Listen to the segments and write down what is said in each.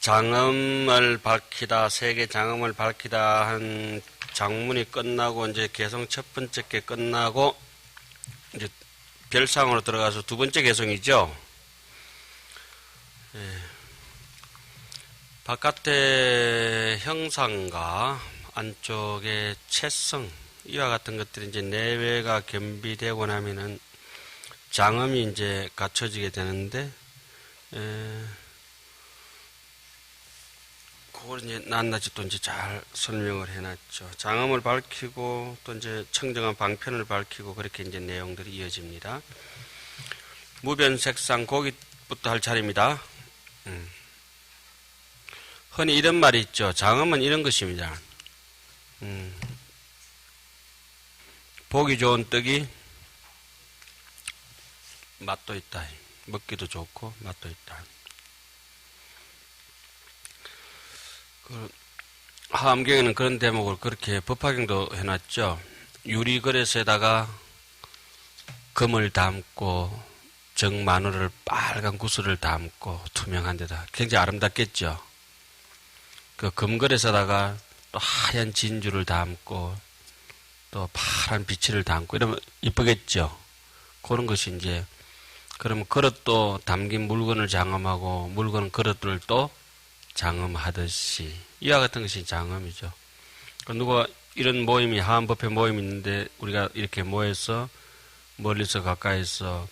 장엄을 밝히다, 세계 장엄을 밝히다 한 장문이 끝나고 이제 개성 첫 번째 게 끝나고 이제 별상으로 들어가서 두 번째 개성이죠. 예. 바깥의 형상과 안쪽의 채성 이와 같은 것들이 이제 내외가 겸비되고 나면은 장엄이 이제 갖춰지게 되는데, 그걸 이제 낱낱이 또 이제 잘 설명을 해놨죠. 장엄을 밝히고 또 이제 청정한 방편을 밝히고 그렇게 이제 내용들이 이어집니다. 무변색상 거기부터 할 차례입니다. 흔히 이런 말이 있죠. 장엄은 이런 것입니다. 보기 좋은 떡이 맛도 있다. 먹기도 좋고 맛도 있다. 하암경에는 그런 대목을 그렇게 법화경도 해놨죠. 유리그릇에다가 금을 담고 정마늘을 빨간 구슬을 담고 투명한 데다 굉장히 아름답겠죠. 그 금그릇에다가 또 하얀 진주를 담고 또 파란 비치를 담고 이러면 이쁘겠죠. 그런 것이 이제 그러면 그릇도 담긴 물건을 장엄하고 물건 그릇들을 또 장엄하듯이 이와 같은 것이 장엄이죠. 누가 이런 모임이 하암법회 모임이 있는데 우리가 이렇게 모여서 멀리서 가까이서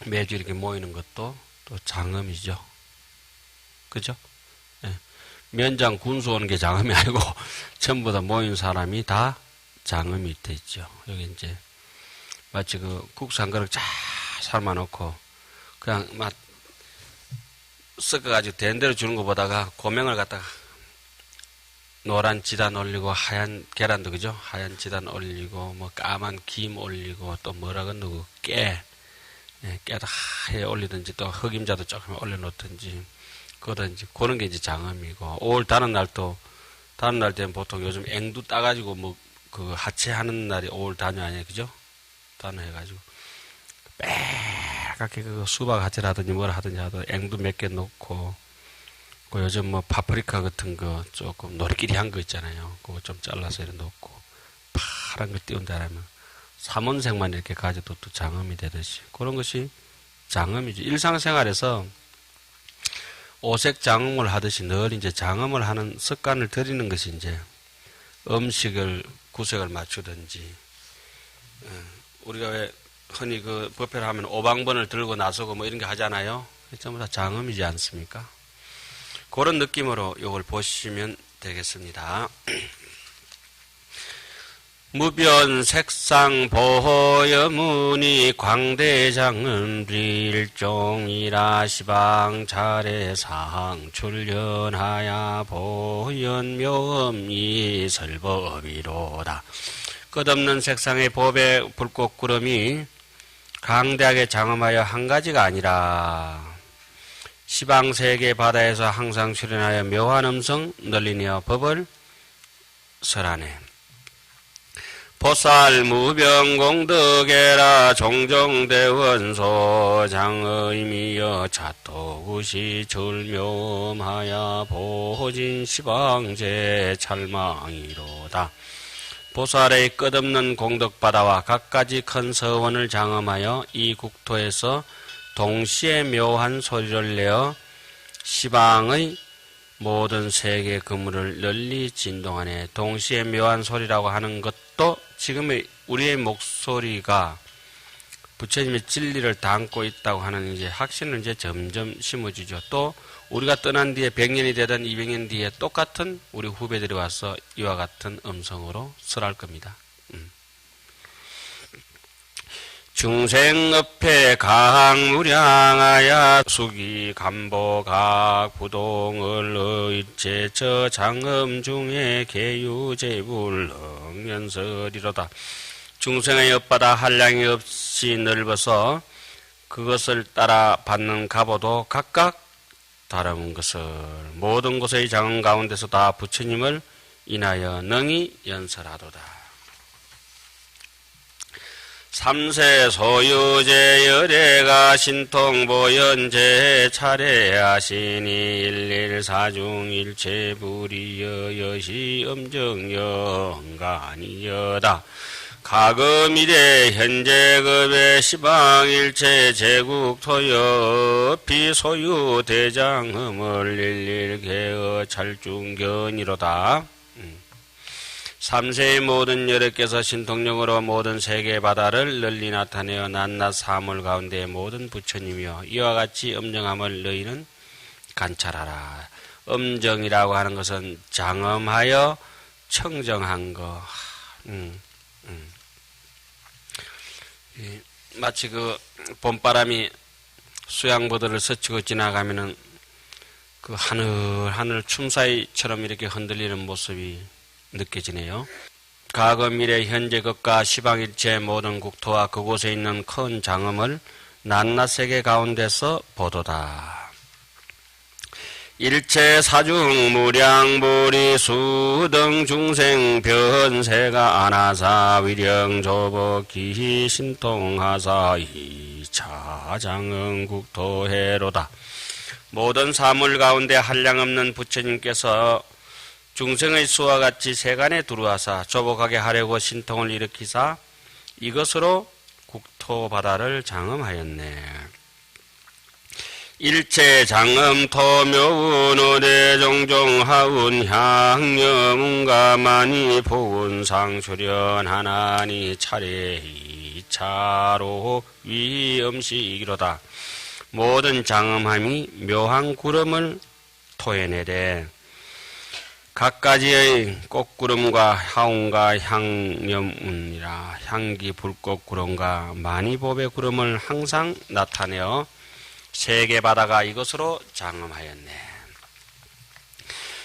매주 이렇게 모이는 것도 또 장엄이죠. 그죠? 네. 면장 군수 오는 게 장엄이 아니고 전부 다 모인 사람이 다 장엄이 되죠. 여기 이제 마치 그 국수 한 그릇 쫙 삶아 놓고 그냥 막 섞어가지고 된 대로 주는 것보다가 고명을 갖다가 노란 지단 올리고 하얀 계란도 그죠? 하얀 지단 올리고 뭐 까만 김 올리고 또 뭐라고 누구 깨도 하얘 올리든지 또 흑임자도 조금 올려놓든지 그러든지 그런 게 이제 장엄이고 5월 다른 날 때는 보통 요즘 앵두 따가지고 뭐 그 하체하는 날이 5월 단위 아니에요 그죠? 단위 해가지고 빨갛게 그 수박 하체라든지 뭐라 하든지 하도 앵두 몇 개 넣고 그 요즘 뭐 파프리카 같은 거 조금 노리끼리 한 거 있잖아요. 그거 좀 잘라서 이렇게 넣고 파란 거 띄운 다음에 삼원색만 이렇게 가져도 또 장엄이 되듯이 그런 것이 장엄이죠. 일상생활에서 오색 장엄을 하듯이 늘 이제 장엄을 하는 습관을 들이는 것이 이제 음식을 구색을 맞추든지 우리가 왜 흔히 그 법회를 하면 오방번을 들고 나서고 뭐 이런 게 하잖아요. 전부 다 장엄이지 않습니까? 그런 느낌으로 이걸 보시면 되겠습니다. 무변 색상 보여 무니 광대장은 일종이라 시방 차례상 출연하야 보연 묘음이 설법이로다. 끝없는 색상의 법의 불꽃구름이 강대하게 장엄하여 한 가지가 아니라 시방세계 바다에서 항상 출현하여 묘한 음성 널리며 법을 설하네. 보살 무병공덕에라 종정대원소 장의미여 차토구시 절묘하야 보진시방제 찰망이로다. 보살의 끝없는 공덕바다와 갖가지 큰 서원을 장엄하여 이 국토에서 동시에 묘한 소리를 내어 시방의 모든 세계 그물을 널리 진동하네. 동시에 묘한 소리라고 하는 것도 지금의 우리의 목소리가 부처님의 진리를 담고 있다고 하는 이제 확신을 이제 점점 심어주죠. 또 우리가 떠난 뒤에 100년이 되든 200년 뒤에 똑같은 우리 후배들이 와서 이와 같은 음성으로 설할 겁니다. 중생업회 강무량하야 수기 간보각 부동을 의체 저 장엄 중에 계유제불 응연설이로다. 중생의 엇바다 한량이 없이 넓어서 그것을 따라 받는 갑오도 각각 다른 것을 모든 곳의 장엄 가운데서 다 부처님을 인하여 능히 연설하도다. 삼세 소유제 열애가 신통보현제 차례하시니 일일사중 일체불이여 여시 엄정영간이여다. 가금이래 현재급의 시방일체 제국토여 비소유 대장음을 일일개어 찰중견이로다. 삼세의 모든 여력께서 신통령으로 모든 세계 바다를 널리 나타내어 낱낱 사물 가운데 모든 부처님이여 이와 같이 엄정함을 너희는 관찰하라. 엄정이라고 하는 것은 장엄하여 청정한 거. 마치 그 봄바람이 수양보들을 스치고 지나가면은 그 하늘 춤사위처럼 이렇게 흔들리는 모습이 느껴지네요. 과거 미래 현재 것과 시방일체 모든 국토와 그곳에 있는 큰 장엄을 낱낱 세계 가운데서 보도다. 일체 사중 무량보리 수등 중생 변세가 안하사 위령 조복 기희 신통하사 이차장응 국토해로다. 모든 사물 가운데 한량없는 부처님께서 중생의 수와 같이 세간에 들어와서 조복하게 하려고 신통을 일으키사 이것으로 국토 바다를 장엄하였네. 일체 장엄 토묘운 어대 종종 하운 향념문가만이 보은상 출연하나니 차례 이차로 위엄시기로다. 모든 장엄함이 묘한 구름을 토해내되 각가지의 꽃구름과 하운과 향념운이라 향기 불꽃 구름과 만이법의 구름을 항상 나타내어 세계 바다가 이것으로 장엄하였네.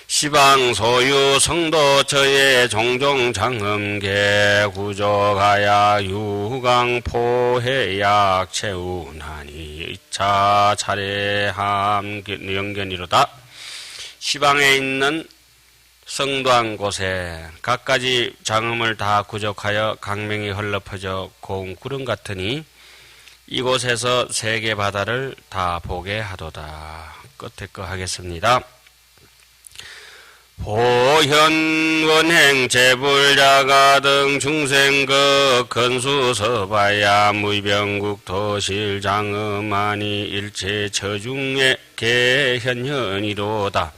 시방 소유 성도 저의 종종 장엄계 구조가야 유강 포해약 채우나니 이차 차례함 영견이로다. 시방에 있는 성도한 곳에 갖가지 장엄을 다 구족하여 강명이 흘러퍼져 고운 구름 같으니 이곳에서 세계 바다를 다 보게 하도다. 끝에 거 하겠습니다. 보현원행 재불자가 등 중생거 건수서봐야 무병국 도실 장엄하니 일체 처중에 개현현이로다.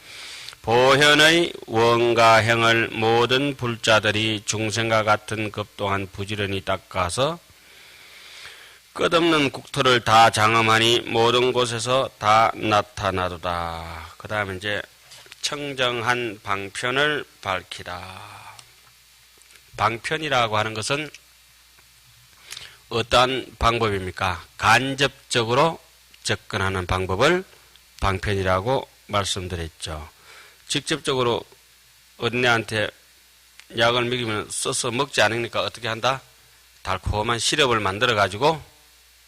보현의 원가행을 모든 불자들이 중생과 같은 급동한 부지런히 닦아서 끝없는 국토를 다 장엄하니 모든 곳에서 다 나타나도다. 그 다음에 이제 청정한 방편을 밝히다. 방편이라고 하는 것은 어떠한 방법입니까? 간접적으로 접근하는 방법을 방편이라고 말씀드렸죠. 직접적으로 어린애한테 약을 먹이면 써서 먹지 않으니까 어떻게 한다? 달콤한 시럽을 만들어 가지고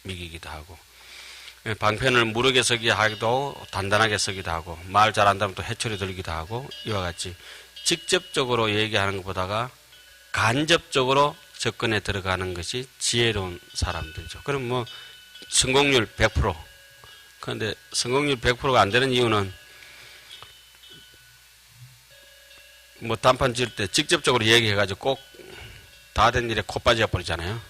먹이기도 하고, 방편을 무르게 쓰기도 하고 단단하게 쓰기도 하고, 말 잘한다면 또 해초리 들기도 하고, 이와 같이 직접적으로 얘기하는 것보다가 간접적으로 접근에 들어가는 것이 지혜로운 사람들이죠. 그럼 뭐 성공률 100%. 그런데 성공률 100%가 안 되는 이유는 뭐 단판 지을 때 직접적으로 얘기해가지고 꼭 다 된 일에 코 빠져 버리잖아요.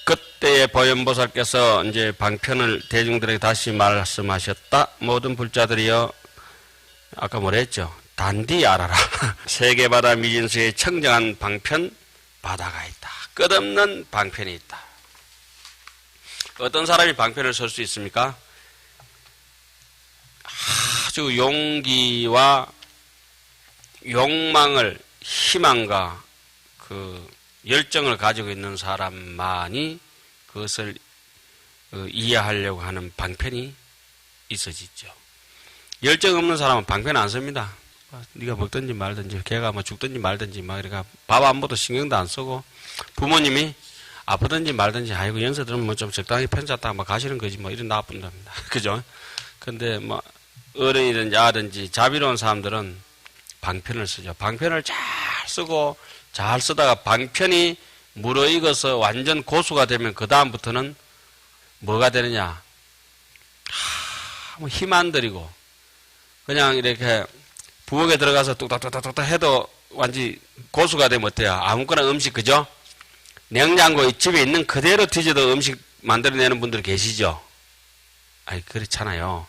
그때의 보현보살께서 이제 방편을 대중들에게 다시 말씀하셨다. 모든 불자들이여, 아까 뭐라 했죠? 단디 알아라. 세계바다 미진수의 청정한 방편 바다가 있다. 끝없는 방편이 있다. 어떤 사람이 방편을 설 수 있습니까? 아주 용기와 욕망을, 희망과 그 열정을 가지고 있는 사람만이 그것을 이해하려고 하는 방편이 있어지죠. 열정 없는 사람은 방편 안 씁니다. 네가 먹든지 말든지, 걔가 뭐 죽든지 말든지, 막 그러니까 밥 안 먹어도 신경도 안 쓰고, 부모님이 아프든지 말든지, 아이고 연세 들으면 뭐 좀 적당히 편찮다가 막 가시는 거지, 뭐 이런 나쁜 겁니다. 그죠? 근데 뭐 어른이든지 아든지 자비로운 사람들은 방편을 쓰죠. 방편을 잘 쓰고 잘 쓰다가 방편이 무르익어서 완전 고수가 되면 그 다음부터는 뭐가 되느냐? 뭐 힘 안 들이고 그냥 이렇게 부엌에 들어가서 뚝딱뚝딱뚝딱 해도 완전히 고수가 되면 어때요? 아무거나 음식 그죠? 냉장고에 집에 있는 그대로 뒤져도 음식 만들어내는 분들 계시죠? 아이 그렇잖아요.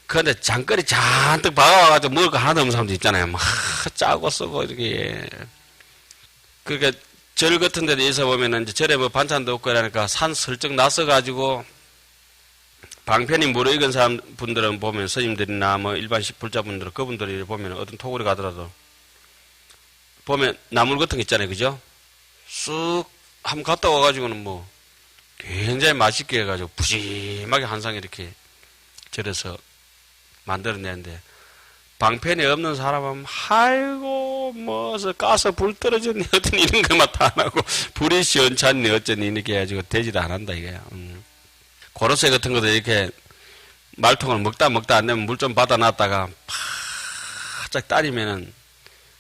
그런데 장거리 잔뜩 박아와가지고 먹을 거 하나도 없는 사람도 있잖아요. 막 짜고 쓰고 이렇게. 그러니까 절 같은 데도 있어 보면은 이제 절에 뭐 반찬도 없고 이러니까 산 슬쩍 나서가지고 방편이 무르익은 사람 분들은 보면 스님들이나 뭐 일반 불자분들은 그분들이 보면 어떤 토굴에 가더라도 보면 나물 같은 거 있잖아요. 그죠? 쑥 한번 갔다 와가지고는 뭐 굉장히 맛있게 해가지고 푸짐하게 한 상 이렇게 절에서 만들어내는데 방편이 없는 사람은 아이고 뭐서 가서 불 떨어졌니 어떤 이런 것만 다 안 하고 불이 시원찮니 어쩌니 이렇게 해가지고 되지도 안 한다 이거야. 고로쇠 같은 것도 이렇게 말통을 먹다 안 되면 물 좀 받아놨다가 바짝 따리면은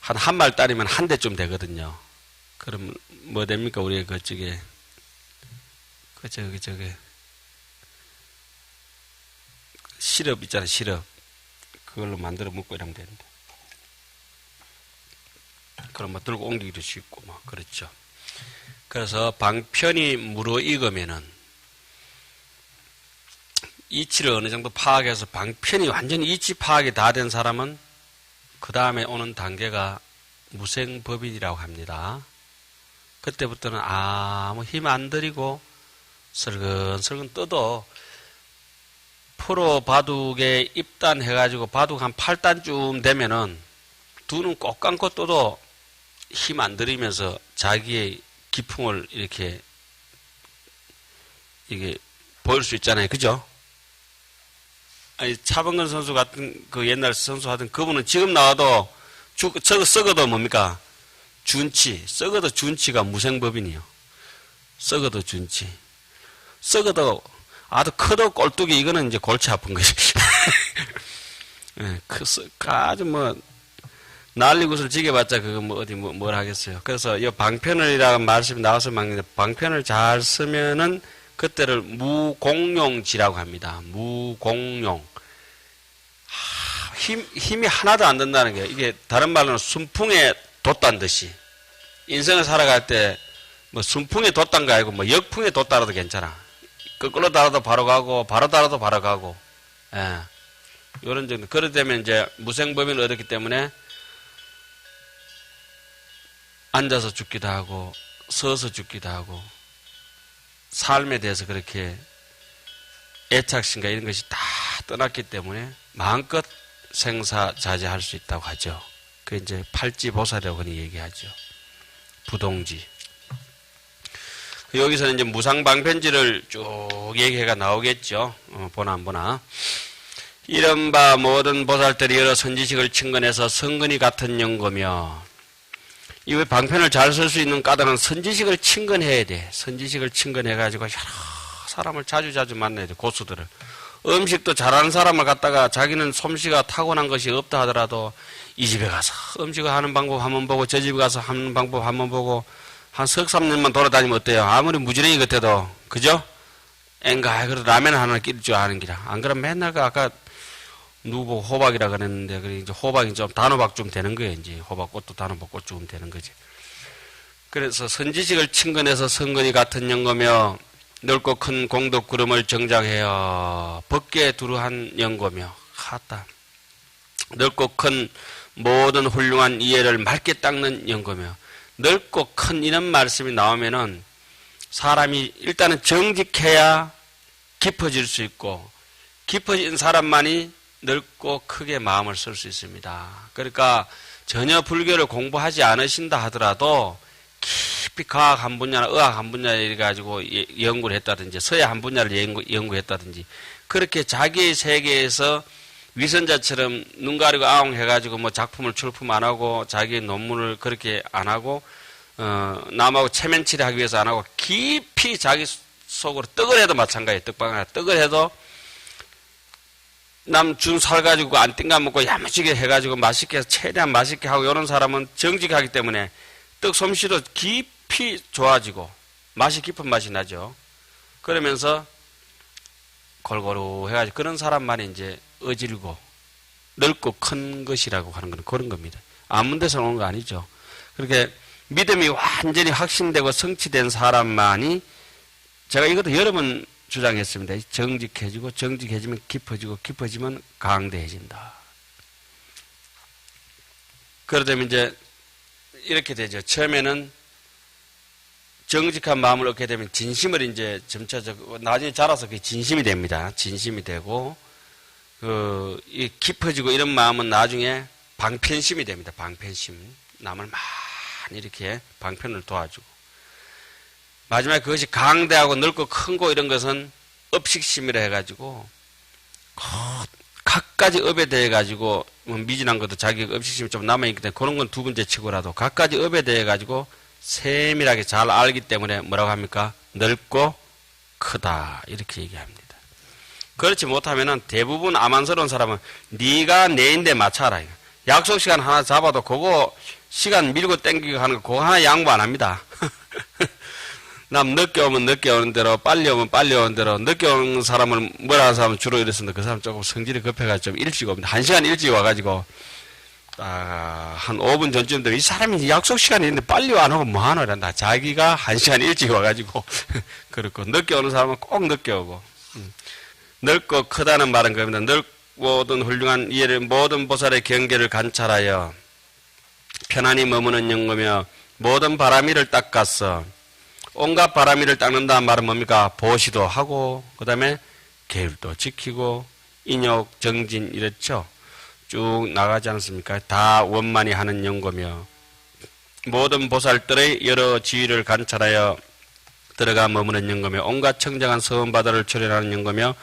한 말 따리면 한 대쯤 되거든요. 그럼 뭐 됩니까 우리 그쪽에 저게 시럽 있잖아요. 시럽 그걸로 만들어 먹고 이러면 되는데 그럼 뭐 들고 옮기기도 쉽고 뭐 그렇죠. 그래서 방편이 무르익으면은 이치를 어느 정도 파악해서 방편이 완전히 이치 파악이 다 된 사람은 그 다음에 오는 단계가 무생법인이라고 합니다. 그때부터는 아무 힘 안 들이고 설근설근 떠도 프로 바둑에 입단해가지고 바둑 한 8단쯤 되면은 두 눈 꼭 감고 떠도 힘 안 들이면서 자기의 기풍을 이렇게 이게 보일 수 있잖아요. 그죠? 아니, 차범근 선수 같은 그 옛날 선수 하던 그분은 지금 나와도 썩어도 뭡니까? 준치. 썩어도 준치가 무생법인이요. 썩어도 준치. 썩어도 아주 커도 꼴뚜기 이거는 이제 골치 아픈 것이. 네, 아주 뭐 난리굿을 지게봤자 그거 뭐 어디 뭘 하겠어요. 그래서 이 방편을이라는 말씀이 나와서 막는데 방편을 잘 쓰면은 그때를 무공용지라고 합니다. 무공용. 힘이 하나도 안 든다는 게 이게 다른 말로는 순풍에 돛단 듯이 인생을 살아갈 때 뭐 순풍에 돛단 거 아니고 뭐 역풍에 돛다라도 괜찮아. 거꾸로 달아도 바로 가고 바로 달아도 바로 가고 예. 요런 정도. 그러되면 이제 무생법인을 얻었기 때문에 앉아서 죽기도 하고 서서 죽기도 하고 삶에 대해서 그렇게 애착심과 이런 것이 다 떠났기 때문에 마음껏 생사자제할 수 있다고 하죠. 그게 이제 팔지보살이라고 흔히 얘기하죠. 부동지. 여기서는 이제 무상방편지를 쭉 얘기해가 나오겠죠. 보나 안 보나. 이른바 모든 보살들이 여러 선지식을 친근해서 성근이 같은 연고며 이 방편을 잘 쓸 수 있는 까닭은 선지식을 친근해야 돼. 선지식을 친근해가지고 여러 사람을 자주 만나야 돼. 고수들을. 음식도 잘하는 사람을 갖다가 자기는 솜씨가 타고난 것이 없다 하더라도 이 집에 가서 음식을 하는 방법 한번 보고 저 집에 가서 하는 방법 한번 보고 한 석 3년만 돌아다니면 어때요? 아무리 무지랭이 같아도 그죠? 엥가 그래도 라면 하나 끼릴 줄 아는 기라. 안 그러면 맨날 그 아까 누구 보고 호박이라 그랬는데 그래 이제 호박이 좀 단호박 좀 되는 거예요. 이제 호박꽃도 단호박꽃 좀 되는 거지. 그래서 선지식을 친근해서 성근이 같은 연고며 넓고 큰 공덕 구름을 정장하여 벗게 두루한 연고며 하다. 넓고 큰 모든 훌륭한 이해를 맑게 닦는 연고며 넓고 큰 이런 말씀이 나오면은 사람이 일단은 정직해야 깊어질 수 있고 깊어진 사람만이 넓고 크게 마음을 쓸 수 있습니다. 그러니까 전혀 불교를 공부하지 않으신다 하더라도 깊이 과학 한 분야나 의학 한 분야에 가지고 연구를 했다든지 서예 한 분야를 연구했다든지 그렇게 자기의 세계에서 위선자처럼 눈 가리고 아웅 해가지고 뭐 작품을 출품 안 하고 자기의 논문을 그렇게 안 하고 남하고 체면치레 하기 위해서 안 하고 깊이 자기 속으로 떡을 해도 마찬가지예요. 떡방을 떡을 해도 남 준 살 가지고 안 띵가 먹고 야무지게 해가지고 맛있게 최대한 맛있게 하고 이런 사람은 정직하기 때문에 떡 솜씨도 깊이 깊이 좋아지고 맛이 깊은 맛이 나죠. 그러면서 골고루 해가지고 그런 사람만이 이제 어질고 넓고 큰 것이라고 하는 건 그런 겁니다. 아무 데서 오는 거 아니죠. 그렇게 믿음이 완전히 확신되고 성취된 사람만이 제가 이것도 여러 번 주장했습니다. 정직해지고 정직해지면 깊어지고 깊어지면 강대해진다. 그러다면 이제 이렇게 되죠. 처음에는 정직한 마음을 얻게 되면 진심을 이제 점차 나중에 자라서 그게 진심이 됩니다. 진심이 되고 이 깊어지고 이런 마음은 나중에 방편심이 됩니다. 방편심. 남을 많이 이렇게 방편을 도와주고. 마지막에 그것이 강대하고 넓고 큰고 이런 것은 업식심이라 해가지고 각가지 업에 대해 가지고 미진한 것도 자기 업식심이 좀 남아있기 때문에 그런 건 두 번째 치고라도 각가지 업에 대해 가지고 세밀하게 잘 알기 때문에 뭐라고 합니까? 넓고 크다 이렇게 얘기합니다. 그렇지 못하면은 대부분 암만스러운 사람은 네가 내인데 맞춰라. 약속 시간 하나 잡아도 그거 시간 밀고 땡기고 하는 거 그거 하나 양보 안 합니다. 남 늦게 오면 늦게 오는 대로 빨리 오면 빨리 오는 대로 늦게 오는 사람을 뭐라 하는 사람은 주로 이랬습니다. 그 사람 조금 성질이 급해가지고 좀 일찍 옵니다. 1시간 일찍 와가지고 한 5분 전쯤 되면 이 사람이 약속 시간이 있는데 빨리 안 오고 뭐하노 이란다. 자기가 1시간 일찍 와가지고 그렇고 늦게 오는 사람은 꼭 늦게 오고 넓고 크다는 말은 겁니다. 넓고든 훌륭한 이해를 모든 보살의 경계를 관찰하여 편안히 머무는 영거며 모든 바람이를 닦았어. 온갖 바람이를 닦는다는 말은 뭡니까? 보시도 하고 그 다음에 계율도 지키고 인욕, 정진 이랬죠. 쭉 나가지 않습니까? 다 원만히 하는 연고며 모든 보살들의 여러 지위를 관찰하여 들어가 머무는 연고며 온갖 청정한 서원 바다를 출현하는 연고며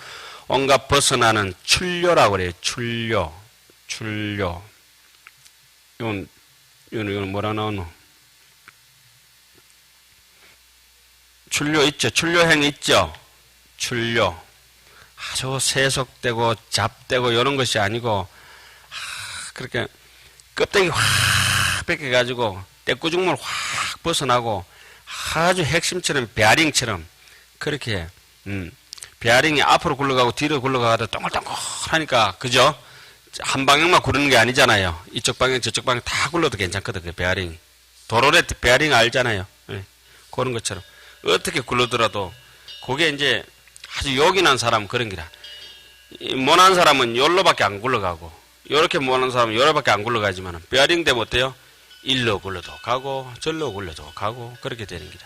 온갖 벗어나는 출료라고 그래요. 출료. 이건 뭐라 나오노? 출료 있죠. 출료행 있죠. 출료. 아주 세속되고 잡되고 이런 것이 아니고 그렇게 껍데기 확 벗겨가지고 떼꾸죽물 확 벗어나고 아주 핵심처럼 베어링처럼 그렇게 베어링이 앞으로 굴러가고 뒤로 굴러가도 동글동글하니까 그죠? 한 방향만 구르는 게 아니잖아요. 이쪽 방향 저쪽 방향 다 굴러도 괜찮거든요. 베어링이. 도로에 베어링 알잖아요. 네. 그런 것처럼 어떻게 굴러더라도 그게 이제 아주 요긴한 사람은 그런 기라. 못한 사람은 요로밖에 안 굴러가고 요렇게 못한 사람은 요로밖에 안 굴러가지만 베어링 되면 어때요? 일로 굴러도 가고 절로 굴러도 가고 그렇게 되는 기라.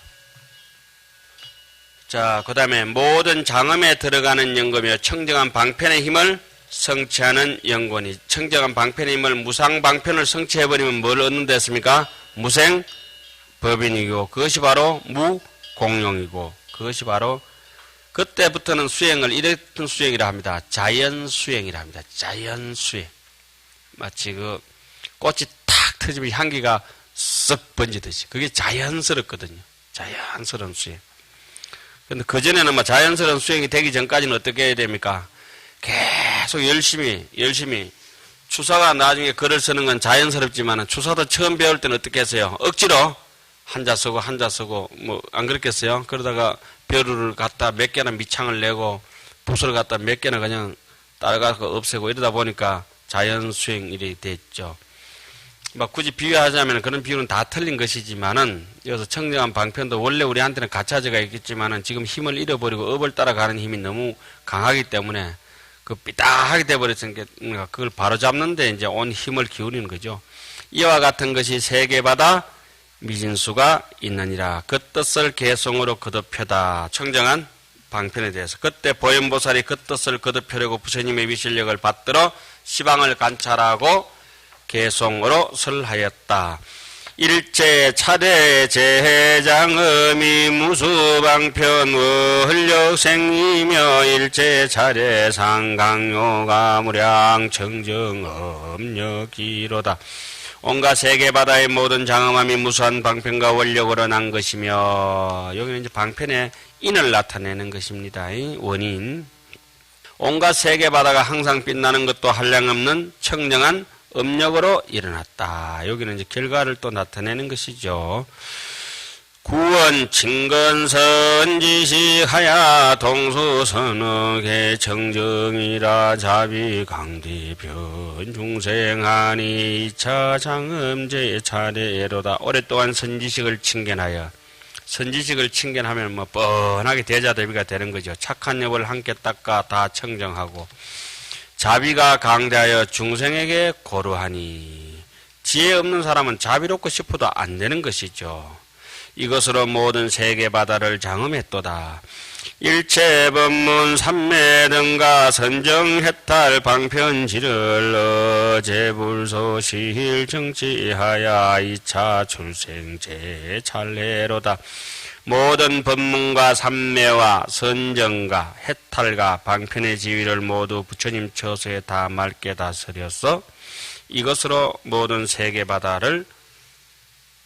자, 그 다음에 모든 장엄에 들어가는 연고며 청정한 방편의 힘을 성취하는 연고니 청정한 방편의 힘을 무상방편을 성취해버리면 뭘 얻는다 했습니까? 무생법인이고 그것이 바로 무공용이고 그것이 바로 그때부터는 수행을 이랬던 수행이라 합니다. 자연수행이라 합니다. 자연수행. 마치 그 꽃이 탁 터지면 향기가 쓱 번지듯이 그게 자연스럽거든요. 자연스러운 수행. 근데 그전에는 뭐 자연스러운 수행이 되기 전까지는 어떻게 해야 됩니까? 계속 열심히 추사가 나중에 글을 쓰는 건 자연스럽지만 추사도 처음 배울 때는 어떻게 했어요? 억지로 한자 쓰고 뭐 안 그랬겠어요? 그러다가 벼루를 갖다 몇 개나 밑창을 내고 붓을 갖다 몇 개나 그냥 따라가서 없애고 이러다 보니까 자연수행일이 됐죠. 막 굳이 비유하자면 그런 비유는 다 틀린 것이지만은 여기서 청정한 방편도 원래 우리한테는 가차제가 있겠지만은 지금 힘을 잃어버리고 업을 따라가는 힘이 너무 강하기 때문에 그 삐딱하게 돼버렸으니까 그걸 바로잡는데 이제 온 힘을 기울이는 거죠. 이와 같은 것이 세계바다 미진수가 있느니라. 그 뜻을 개성으로 거듭펴다. 청정한 방편에 대해서 그때 보현보살이 그 뜻을 거듭펴려고 부처님의 위실력을 받들어 시방을 관찰하고 개성으로 설하였다. 일체 차례 재장음이 무수방편 원력생이며 일체 차례 상강요가 무량 청정업력이로다. 온갖 세계바다의 모든 장엄함이 무수한 방편과 원력으로 난 것이며 여기는 이제 방편의 인을 나타내는 것입니다. 원인. 온갖 세계바다가 항상 빛나는 것도 한량없는 청정한 업력으로 일어났다. 여기는 이제 결과를 또 나타내는 것이죠. 구원 친근선지식 하야 동수선억의 정정이라 자비 강디 변중생하니 이차 장음제 차례로다. 오랫동안 선지식을 칭견하여 선지식을 칭견하면 뭐 뻔하게 대자대비가 되는 거죠. 착한 엽을 함께 닦아 다 청정하고 자비가 강대하여 중생에게 고루하니 지혜 없는 사람은 자비롭고 싶어도 안 되는 것이죠. 이것으로 모든 세계바다를 장엄했도다. 일체 법문 삼매 등가 선정해탈 방편지를 어제불소실 정치하야 이차 출생제 찰례로다. 모든 법문과 삼매와 선정과 해탈과 방편의 지위를 모두 부처님 처소에 다 맑게 다스렸어 이것으로 모든 세계바다를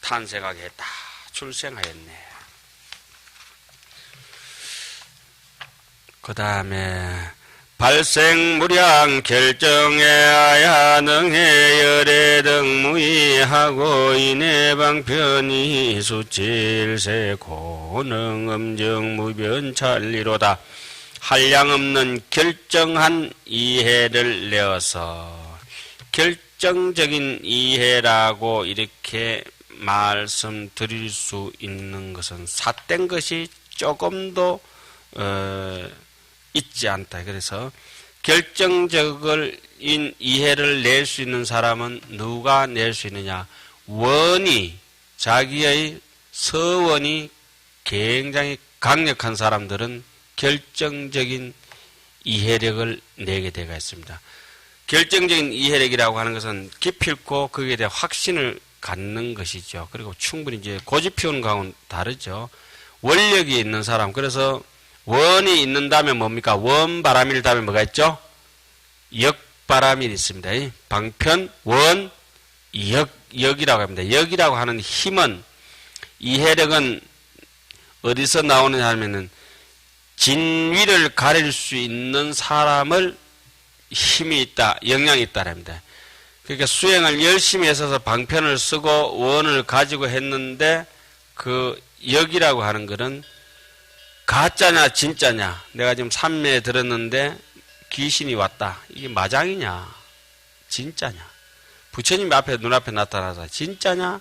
탄생하게 했다. 출생하였네. 그 다음에 발생무량 결정해야 능해 열애 등 무의하고 인해 방편이 수칠세 고능 음정 무변 찰리로다. 한량없는 결정한 이해를 내어서 결정적인 이해라고 이렇게 말씀드릴 수 있는 것은 삿된 것이 조금도 있지 않다. 그래서 결정적인 이해를 낼 수 있는 사람은 누가 낼 수 있느냐? 원이 자기의 서원이 굉장히 강력한 사람들은 결정적인 이해력을 내게 되어 있습니다. 결정적인 이해력이라고 하는 것은 기필코 거기에 대한 확신을 갖는 것이죠. 그리고 충분히 이제 고집 피우는 거하고는 다르죠. 원력이 있는 사람. 그래서 원이 있는다면 뭡니까? 원바람일 다음에 뭐가 있죠? 역바람이 있습니다. 방편, 원, 역이라고 합니다. 역이라고 하는 힘은, 이해력은 어디서 나오느냐 하면은 진위를 가릴 수 있는 사람을 힘이 있다, 영향이 있다랍니다. 그러니까 수행을 열심히 해서 방편을 쓰고 원을 가지고 했는데 그 역이라고 하는 것은 가짜냐 진짜냐. 내가 지금 삼매에 들었는데 귀신이 왔다. 이게 마장이냐 진짜냐. 부처님 앞에 눈앞에 나타나서 진짜냐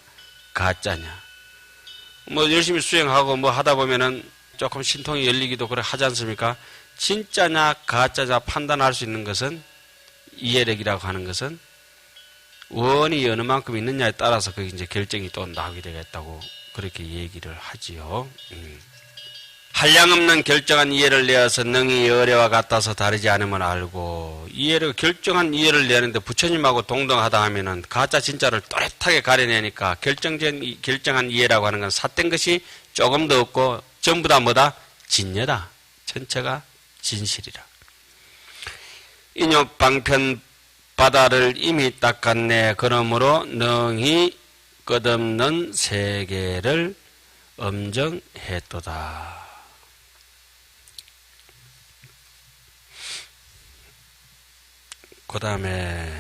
가짜냐. 뭐 열심히 수행하고 뭐 하다 보면은 조금 신통이 열리기도 그래 하지 않습니까? 진짜냐 가짜냐 판단할 수 있는 것은 이해력이라고 하는 것은 원이 어느 만큼 있느냐에 따라서 그게 이제 결정이 또 나오게 되겠다고 그렇게 얘기를 하지요. 한량없는 결정한 이해를 내어서 능히 열애와 같아서 다르지 않음을 알고 이해를 결정한 이해를 내는데 부처님하고 동등하다 하면은 가짜 진짜를 또렷하게 가려내니까 결정한 이해라고 하는 건 삿된 것이 조금 더 없고 전부 다 뭐다? 진여다. 전체가 진실이라. 인욕 방편 바다를 이미 닦았네. 그러므로 능히 끝없는 세계를 엄정했도다. 그 다음에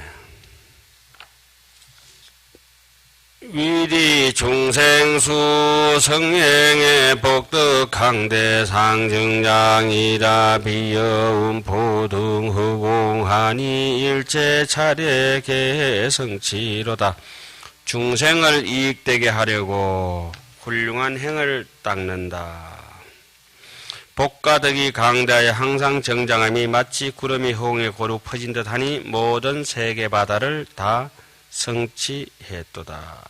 위리 중생수 성행의 복덕 강대 상증장이라 비여운 포등 허공하니 일체 차례 개성치로다. 중생을 이익되게 하려고 훌륭한 행을 닦는다. 복가덕이 강대하여 항상 정장함이 마치 구름이 허공에 고루 퍼진 듯하니 모든 세계 바다를 다 성취했도다.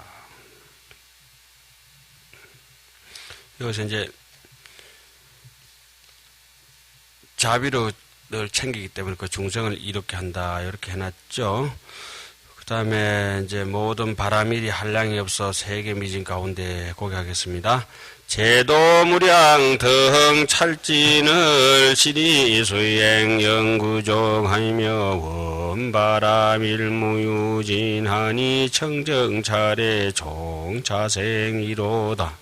여기서 이제 자비로 늘 챙기기 때문에 그 중생을 이롭게 한다 이렇게 해놨죠. 그 다음에 이제 모든 바람일이 한량이 없어 세계 미진 가운데 고개하겠습니다. 제도무량 등 찰진을 시리 수행 영구종하며 원바람일무유진하니 청정차례 종차생이로다.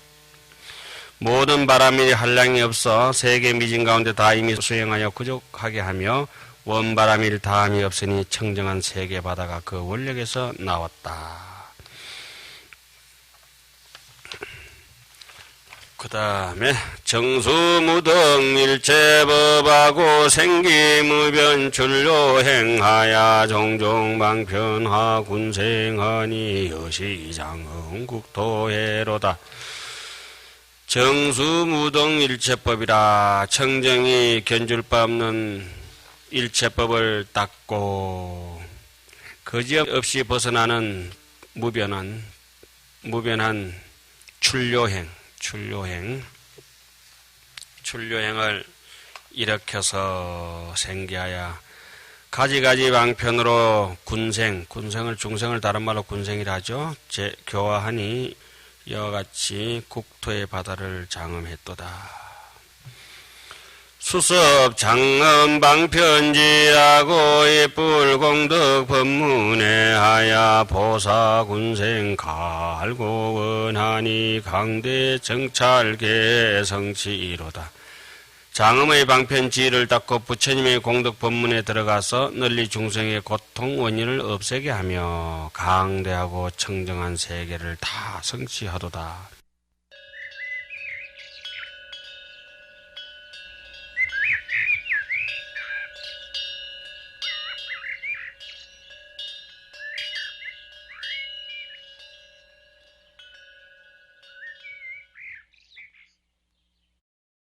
모든 바람일이 한량이 없어 세계 미진 가운데 다 이미 수행하여 구족하게 하며 원바람일 다함이 없으니 청정한 세계 바다가 그 원력에서 나왔다. 그 다음에 정수무등 일체법하고 생기무변 출료행하야 종종방편하 군생하니 여시장흥 국토해로다. 정수무등 일체법이라 청정이 견줄 바 없는 일체법을 닦고 거지없이 벗어나는 무변한 출료행을 일으켜서 생기하여 가지가지 방편으로 군생을 중생을 다른 말로 군생이라 하죠. 교화하니 이와 같이 국토의 바다를 장엄했도다. 수섭 장엄 방편지하고 이뿔 공덕 법문에 하야 보사 군생 갈고 원하니 강대 정찰계 성치이로다. 장엄의 방편지를 닦고 부처님의 공덕 법문에 들어가서 널리 중생의 고통 원인을 없애게 하며 강대하고 청정한 세계를 다 성취하도다.